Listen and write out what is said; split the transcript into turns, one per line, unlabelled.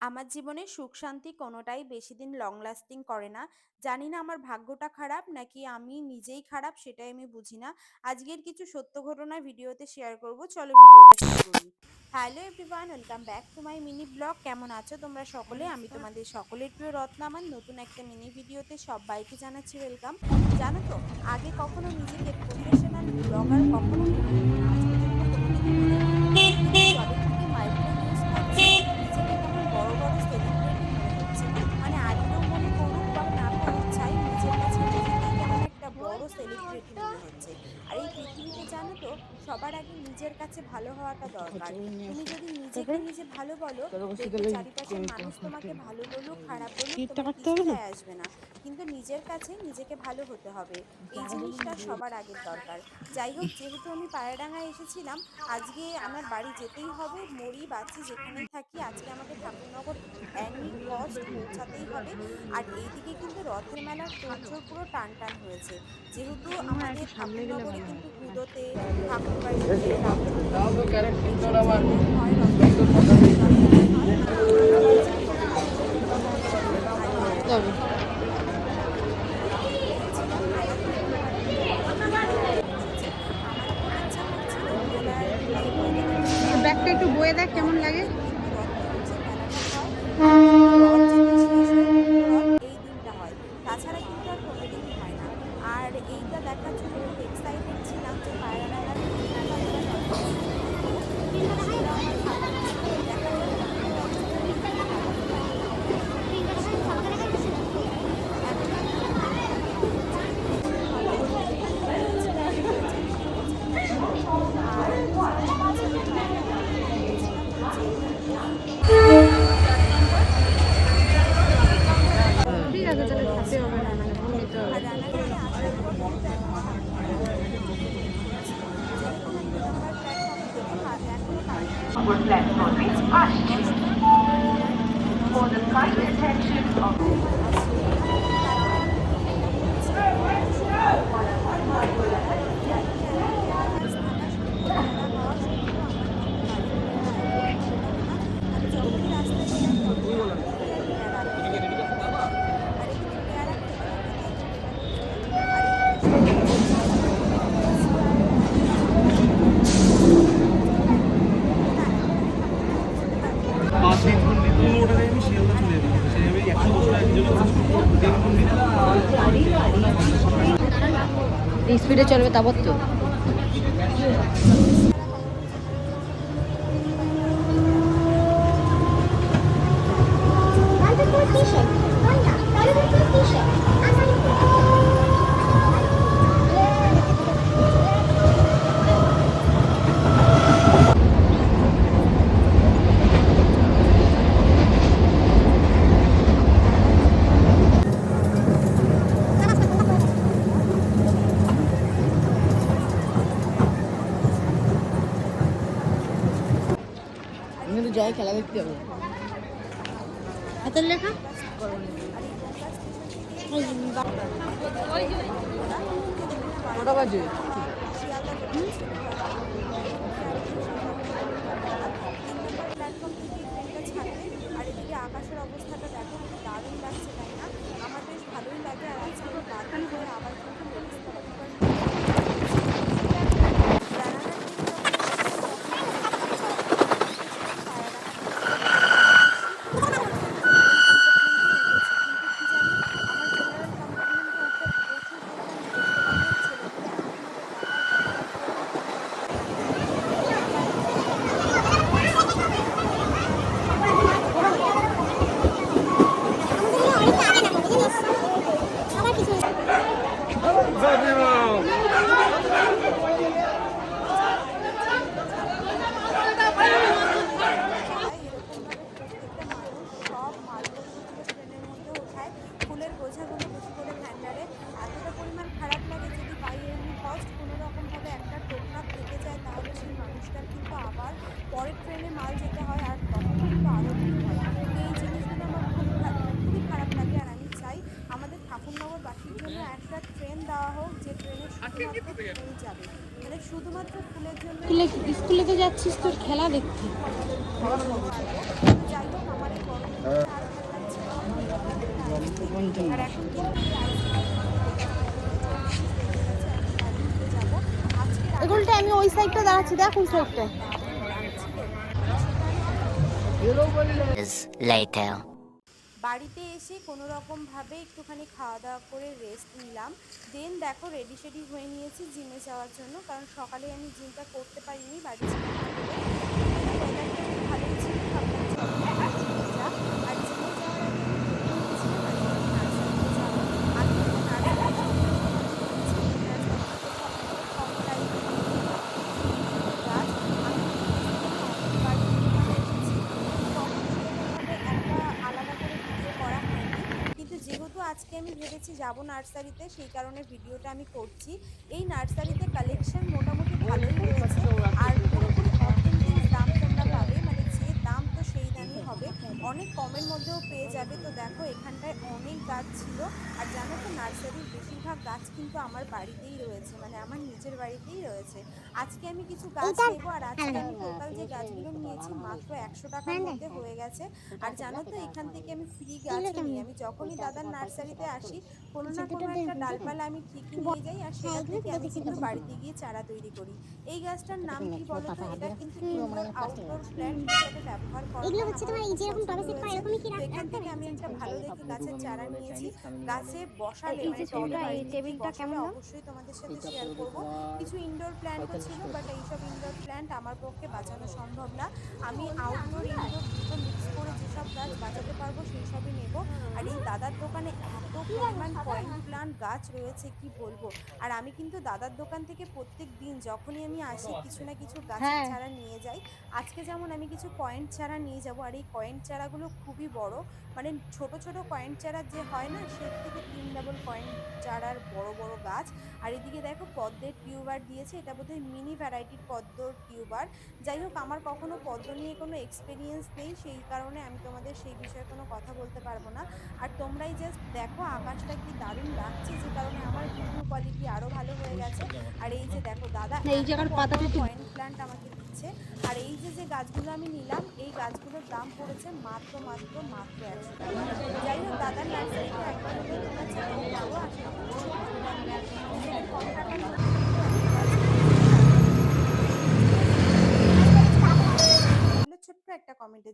আমার জীবনে সুখ শান্তি কোনোটাই বেশিদিন লং লাস্টিং করে না। জানি না আমার ভাগ্যটা খারাপ নাকি আমি নিজেই খারাপ, সেটাই আমি বুঝি না। আজকের কিছু সত্য ঘটনা ভিডিওতে শেয়ার করব, চলো ভিডিওটা শুরু করি। Hello everyone, welcome back to my mini blog. কেমন আছো তোমরা সকলে? আমি তোমাদের সকলের প্রিয় রত্না। আমার নতুন একটা মিনি ভিডিওতে সবাইকে জানাচ্ছি ওয়েলকাম। জানো তো, আগে কখনো নিজেকে প্রফেশনাল ব্লগার কখনো মনে আজ পর্যন্ত কোনোদিনই মনে হয়নি। কিন্তু যবে থেকে মাইক্রোওয়েভ ইউজ করছি, নিজেকে কেমন বড় বড় সেলিব্রিটি মনে হচ্ছে। মানে আর কেউ মনে করুক বা না করুক, চাই নিজের কাছে নিজেকেই কেমন একটা বড় সেলিব্রিটি মনে হচ্ছে। আর এই পৃথিবীতে জানো তো, সবার আগে নিজের কাছে ভালো হওয়াটা দরকার। তুমি যদি নিজেকে নিজে ভালো বলো, দেখবে চারিপাশের মানুষ তোমাকে ভালো বলুক খারাপ বলুক তোমার কিছু যায় আসবে না। কিন্তু নিজের কাছে নিজেকে ভালো হতে হবে, এই জিনিসটা সবার আগের দরকার। যাই হোক, যেহেতু আমি পায়রাডাঙ্গায় এসেছিলাম, আজকে আমার বাড়ি যেতেই হবে। মরি বাঁচি যেখানেই থাকি, আজকে আমাকে ঠাকুরনগর অ্যানি কস্ট পৌঁছাতেই হবে। আর এইদিকে কিন্তু রথের মেলার তোড়জোড় পুরো টান টান হয়েছে। যেহেতু আমাদের ঠাকুরনগরে কিন্তু পুজোতে, ঠাকুর বাড়িতে, রামচন্দ্রপুরে এইসব জায়গায় হয় রথের মেলা, রথটানা হয়। তোমরা হয়তো জানো না, কিন্তু আর পায়রাডাঙ্গা গিয়েছিলাম, মেলা দেখতে পারিনি, রথের মেলাটা দেখতে এসেছি। আমার খুব ইচ্ছা করছিল মেলার ওইদিকে একটু যাওয়ার,
ব্যাগটা একটু বয়ে দেখ কেমন লাগে।
যেহেতু রথের যে মেলাটা হয়, আর কিন্তু রথ যেদিন শেষ হয়, মূল রথ এই দিনটা হয়, তাছাড়া কিন্তু আর কোনো দিনই হয় না। আর এইটা দেখার জন্য খুব এক্সাইটেড ছিলাম যে পায়রাডাঙ্গার রথের মেলা এবার রথ উৎসবটা দেখবো। কিন্তু সেটা আমার ভাগ্যে ছিল না। দেখা যাক পুরো রথটা দেখতে পারি কিনা। কি করবো, এখন কিন্তু ঠাকুরনগর পৌঁছে গেছি। অলরেডি রেডি হয়ে গেছি, রেডি হয়ে চেঁচিয়ে গেছি ভীষণ। আর যেটা হচ্ছে, আমি পায়রাডাঙ্গা থেকে ভেবেছিলাম যে
ঠিক আছে, তাহলে থাকতে হবে না, মানে ফোন নিতে হবে।
আর রানাঘাটে আসার পর কিন্তু এখন ঠাকুরনগর থেকে টোটো বুক করেছি। যেহেতু আমি 2 নম্বর প্ল্যাটফর্মে থেকে এখনো পায়রাডাঙ্গা
Our
টোটো ধরতে
platform
পারছি
is
না।
fastened.
10 মিনিট কি 10
For the
minute
kind
late হবে,
attention
কিন্তু
of
টোটো আর আসছেই না। তারপর আমি টোটো বুক করছি। তো সত্যি বলার কথা, বাড়িতে এমন উপবাস থাকা সত্ত্বেও, বেলা হওয়া সত্ত্বেও আমার কিন্তু বাড়ি ফেরার আর একদম ইচ্ছে করে না। আমি যখনই রাস্তা দিয়ে যাই তখনই আলু ভাতে আর পেয়ারা খেতে খেতে যাই। আর এদিকে পেয়ারা খেতে না খেতেই কেটে গেল ট্রেন। আর এই বৃষ্টির মধ্যে চলে এসেছি পায়রাডাঙ্গায়। যেহেতু না, এখন আমি ঠাকুরনগর যেতে পারবো না, যেহেতু আমার ট্রেনটা মিস হয়ে যাবে। আর আমি রানাঘাটে এসেছি,
স্পিডে চলবে তারপর তো।
এছাড়া কখনো যেতে যেতে পারি না, যেহেতু এখন আমি জায়গাটা হচ্ছে গিয়ে রাস্তাটা খুব খারাপ। জায়গাটা খুব খারাপ, রাস্তাটা খুব খারাপ। আর চলতে চলতে আর চলতে চলতে চলতে চলতে চলতে চলতে চলতে চলতে আবার যেতে হবে ঠাকুরনগর। তো সেই জন্যই পেছনে
কিন্তু যাই খেলা দেখতে হবে। হাতের লেখা
বনগাঁ স্টেশন। আর এই বনগাঁ স্টেশন থেকে আমরা যমুনা
কটা
বাইপাস
বাজে?
হয়ে আমার শিয়ালদা যেতে ছিল, মুখোমুখি আরো 3 সাত ঘন্টা লাগবে। 3 নম্বর প্ল্যাটফর্ম থেকে এই ট্রেনটা ছাড়বে। আর এদিকে আকাশের অবস্থাটা দেখো, কি দারুণ লাগছে তাই না? আমার বেশ ভালোই লাগে। আর আজকে আমি বাধ্য হয়ে আবার কিন্তু লেডিস কম্পিউটার নিয়ে বেরিয়েছি। রানাঘাট থেকে যখন এসেছিলাম তখনও ট্রেনে উঠেছিলাম, কিন্তু এসেছি পায়রাডাঙ্গা থেকে, যেহেতু ট্রেনে এসেছি তাই জন্য জেনারেল কম্পার্টমেন্টেই উঠেছি। কিন্তু কি জানি, আমার জেনারেল কম্পার্টমেন্টে উঠতে প্রচুর পরিমাণে দেখতে পাবে ছেলেপুলে এমনভাবে তাকায়, গটগট করে তাকায়, মানে বলার বাইরে। যেহেতু আমি ঠাকুরনগর যাচ্ছি, ঠাকুরনগর থেকে চালায় এরকমভাবে প্রত্যেকটা মানুষ সব মালপত্রগুলো ট্রেনের মধ্যে ওঠায়, ফুলের বোঝাগুলো বেশি করে ভ্যান্ডারে। এতটা পরিমাণ খারাপ লাগে, যদি বাই এনি কস্ট কোনো রকমভাবে একটা টোকনাক থেকে যায়, তাহলে সেই মানুষটার কিন্তু আবার পরের ট্রেনে মাল যেতে হয়, আর তখন কিন্তু আরও ভিড় হয়। তো এই জিনিসগুলো আমার খুব মানে খুবই খারাপ লাগে। আর আমি চাই আমাদের ঠাকুরনগরবাসীর জন্য একটা ট্রেন দেওয়া হোক, যে ট্রেনে শুধুমাত্র ফুল যাবে, মানে শুধুমাত্র ফুলের জন্যই
স্কুলে
ট্রেন।
স্কুলে তো যাচ্ছিস তোর খেলা দেখতে।
পারবো। তো যাই হোক, আমার এই গরম
ওই সাইডটা দাঁড়াচ্ছে, দেখ ওই সাইডটা।
Later.
বাড়িতে এসে কোনো রকমভাবে একটুখানি খাওয়া দাওয়া করে রেস্ট নিলাম। দেন দেখো রেডি শেডি হয়ে নিয়েছি জিমে যাওয়ার জন্য, কারণ সকালে আমি জিমটা করতে পারিনি, বাড়ি ছিলাম না বলে। ওয়েদারটা খুব ভালোই ছিল, ভাবলাম যে একটু জিমে যা। আর জিমে যাওয়ার আগে আমি ভেবে নিয়েছিলাম আজকে আমি নার্সারিতে যাবো। আমি কিন্তু নার্সারি কম টাইমে গাছ আমি অনেকবার এসেছি, কখনো সেরকমভাবে একটা আলাদা করে ভিডিও করা হয়নি। কিন্তু যেহেতু আজকে আমি ভেবেছি যাব নার্সারিতে, সেই কারণে ভিডিওটা আমি করছি। এই নার্সারিতে কালেকশন মোটামুটি ভালোই রয়েছে, আর পুরোপুরি অথেন্টিক দাম তোমরা পাবে, মানে যে দাম তো সেই দামই হবে, অনেক কমের মধ্যেও পেয়ে যাবে। তো দেখো এখানটায় অনেক গাছ ছিল, আর জানো তো নার্সারির বেশিরভাগ গাছ কিন্তু আমার বাড়িতেই রয়েছে, মানে আমার নিজের বাড়িতেই রয়েছে। আজকে আমি কিছু গাছ নেবো, আর আজকে আমি টোটাল যে গাছগুলো নিয়েছি মাত্র 100 টাকার মধ্যে হয়ে গেছে। আর জানো তো এখান থেকে আমি ফ্রি গাছও নিই, আমি যখনই দাদার নার্সারিতে আসি কোনো না কোনো একটা ডালপালা আমি ঠিকই নিয়ে যাই, আর সেটা থেকে আমি কিন্তু বাড়িতে গিয়ে চারা তৈরি করি। এই গাছটার নাম কি বলো তো? এটা কিন্তু ইনডোর আউটডোর প্ল্যান্ট হিসেবে ব্যবহার করা হয়, আমার খুব পছন্দ হয়েছে। তো এখান থেকে আমি একটা ভালো দেখে গাছের চারা নিয়েছি। গাছে বসালে মানে টবে বাড়িতে গিয়ে বসালে অবশ্যই তোমাদের সাথে শেয়ার করব। কিছু ইনডোর প্ল্যান্টও ছিল, বাট এইসব ইনডোর প্ল্যান্ট আমার পক্ষে বাঁচানো সম্ভব না। আমি আউটডোর ইনডোর দুটো মিক্স করে যেসব গাছ বাঁচাতে পারবো সেই সবই নেব। আর এই দাদার দোকানে এত পরিমাণ পয়েন্ট প্ল্যান্ট গাছ রয়েছে কি বলবো। আর আমি কিন্তু দাদার দোকান থেকে প্রত্যেক দিন যখনই আমি আসি কিছু না কিছু গাছের চারা নিয়ে যাই। আজকে যেমন আমি কিছু পয়েন্ট চারা নিয়ে যাব, আর এই পয়েন্ট চারাগুলো খুবই বড়, মানে ছোট ছোট পয়েন্ট চারা যে হয় না, সে থেকে 3 ডাবল পয়েন্ট চারার বড় বড় গাছ। আর এদিকে দেখো পদ্মের টিউবার দিয়েছে, এটা বোধহয় মিনি ভ্যারাইটির পদ্মর টিউবার। যাই হোক আমার কখনো পদ্ম নিয়ে কোনো এক্সপিরিয়েন্স নেই, সেই কারণে আমি তোমাদের সেই বিষয়ে কোনো কথা বলতে পারবো না। আর তোমরাই জাস্ট দেখো আকাশটা কি দারুণ লাগছে, যে কারণে আমার ভিডিও কোয়ালিটি আরো ভালো হয়ে গেছে। আর এই যে দেখো দাদা
এই জায়গার পাতাটা ঠিক
পয়েন্ট প্ল্যান্ট আমাকে দিচ্ছে। আর এই যে যে গাছগুলো আমি নিলাম, এই গাছগুলোর দাম পড়েছে মাত্র 100 টাকা। যাই হোক দাদার নার্সারিতে একবার হলেও তোমরা চ্যানেল পাবো, আশা করছি ভালো লাগবে। নিজেদের কম টাকার মধ্যে ছোট্ট একটা কমেন্টে